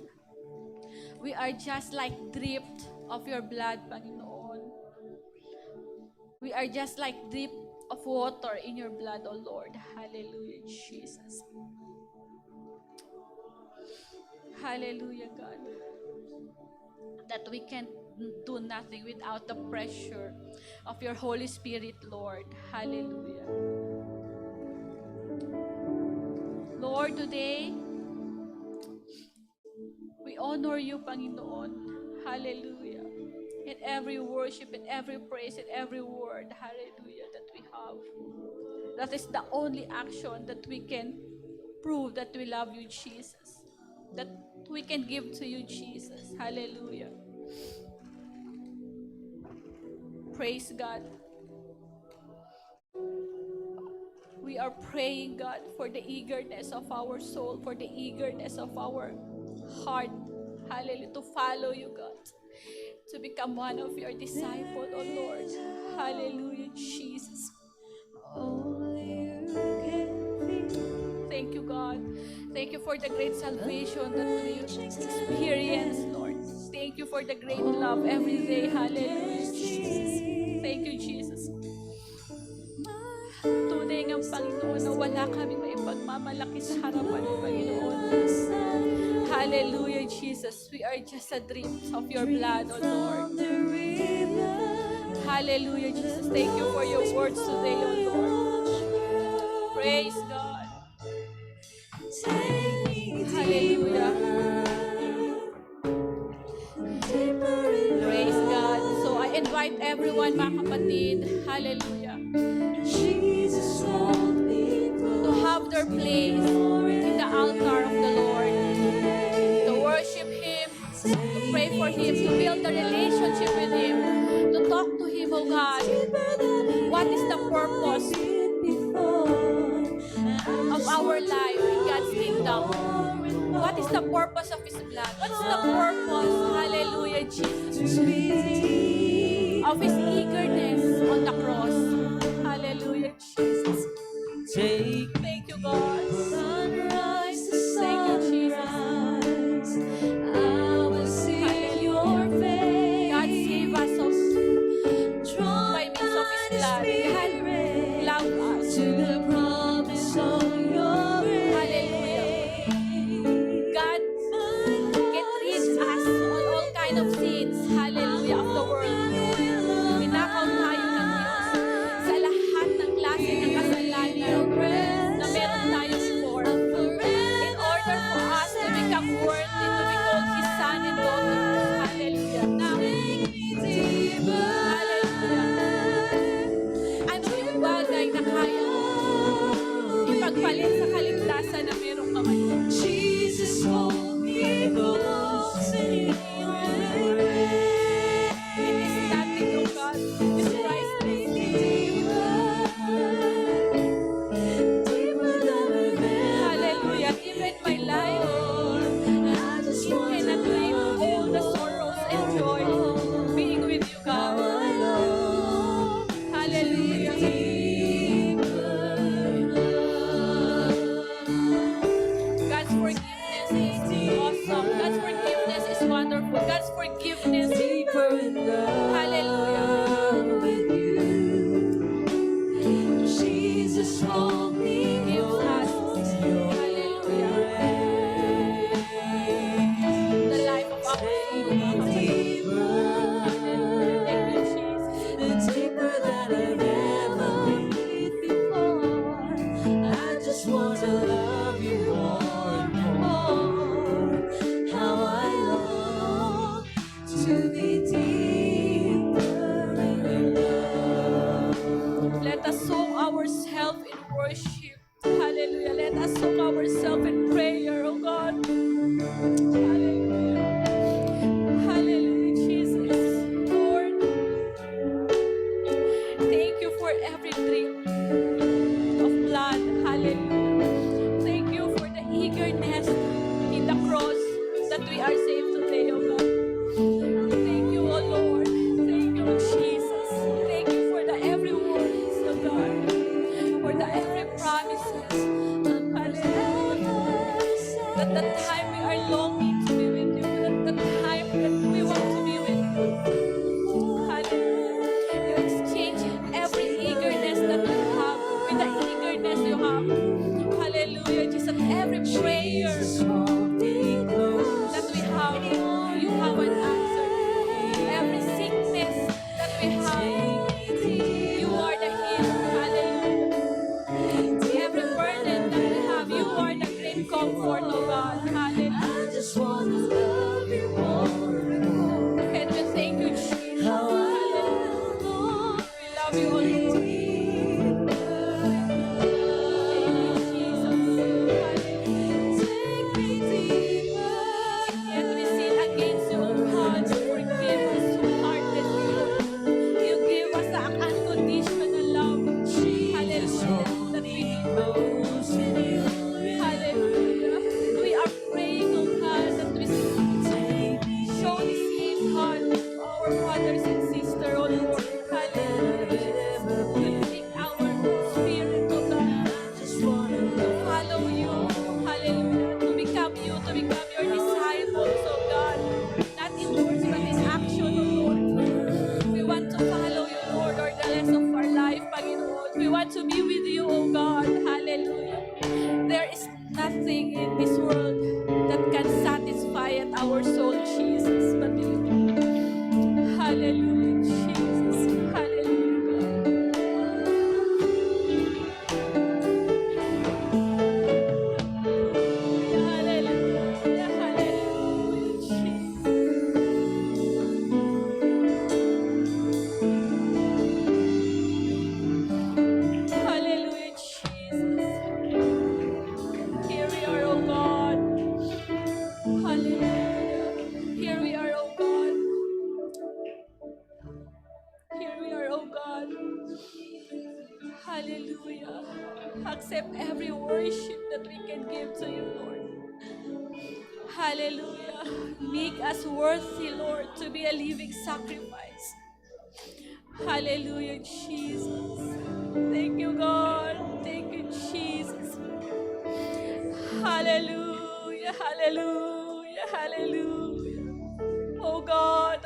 S1: We are just like dripped of your blood, Panginoon. We are just like drip of water in your blood, oh Lord. Hallelujah, Jesus. Hallelujah, God. that we can do nothing without the pressure of your Holy Spirit, Lord. Hallelujah. Lord, today, we honor you, Panginoon. Hallelujah. In every worship, in every praise, in every word, hallelujah, that we have. That is the only action that we can prove that we love you, Jesus. That we can give to you, Jesus. Hallelujah. Praise God. We are praying, God, for the eagerness of our soul, for the eagerness of our heart. Hallelujah. To follow you, God. To become one of your disciples, oh Lord. Hallelujah, Jesus. Thank you, God. Thank you for the great salvation that we experience, Lord. Thank you for the great love every day. Hallelujah, Jesus. Thank you, Jesus. Tunay ng Panginoon na wala kaming maipagmamalaki sa harapan ng Panginoon. Hallelujah, Jesus. We are just a drip of your blood, O Lord. Hallelujah, Jesus. Thank you for your words today, O Lord. Praise God. Hallelujah. Praise God. So I invite everyone, mga kapatid, hallelujah, to have their place in the altar of the Lord, to worship Him, to pray for Him, to build a relationship with Him, to talk to Him, oh God. What is the purpose of our life in God's kingdom? What is the purpose of His blood? What is the purpose, hallelujah, Jesus, of His eagerness on the cross? Hallelujah, Jesus. Thank you, God. Thank you, Jesus. Hallelujah. God save us by means of His blood. God love us. Hallelujah. God get rid us on all kind of sins. Hallelujah, of the world. Pinakaw tayo ng Diyos sa lahat ng klase ng kasalanan na meron tayo before. In order for us to become worthy to be called His son and daughters. Hallelujah. Now, hallelujah. Ano yung bagay na kaya mo ipagpalit sa kaligtasan na meron ka ngayon? Jesus, hold me close in your embrace. It is nothing, oh God. It's priceless. Hallelujah. Even my life, it cannot name all the sorrows and joy being with you, God. Hallelujah. God's forgiveness is awesome. God's forgiveness is wonderful. God's forgiveness, hallelujah, Jesus, hold me gives us, hallelujah, the life of our soul. Thank you, Jesus.
S3: Deeper than I've ever been before. I just want to love you more and more. How I long to be deeper in love.
S1: Let us soak ourselves in worship. Hallelujah. Let us soak ourselves in prayer, oh God. Hallelujah. Hallelujah, Jesus. Lord, thank you for every drip of blood. Hallelujah. Thank you for the eagerness in the cross that we are saved today, oh God. Thank you, oh Lord. Thank you, Jesus. Thank you for the every word, oh God. For the every promise. have an answer. Every sickness that we have, you are the healer. Hallelujah. Every burden that we have, you are the great comfort, oh God. Hallelujah.
S3: I just wanna love you more and more.
S1: And we thank you, Jesus.
S3: How I
S1: Hallelujah. We love you, O Lord.
S3: take me deeper.
S1: Yet we sin against you, O God. Forgive us wholeheartedly, Lord. You give us the unconditional love. Hallelujah. That we need.
S3: Close to you.
S1: Hallelujah. We are praying, O God, that we show the same heart to our brothers and sisters, O Lord. Hallelujah. To take our spirit, O God.
S3: Just wanna
S1: To follow you. Hallelujah. To become you, to become your disciples, oh God. Not in words, but in action, oh Lord. We want to follow you, Lord, all the rest of our life, Panginoon. We want to be with you, oh God. Hallelujah. There is nothing in this world that can satisfy at our soul, Jesus, but you. Hallelujah, Jesus. Hallelujah. Hallelujah, hallelujah, Jesus. Hallelujah, Jesus. Here we are, oh God. Hallelujah. Here we are, oh God. Here we are, oh God. Hallelujah. Accept every worship that we can give to you, Lord. Hallelujah. Make us worthy, Lord, to be a living sacrifice. Hallelujah, Jesus. Thank you, God. Thank you, Jesus. Hallelujah, hallelujah, hallelujah. Oh God,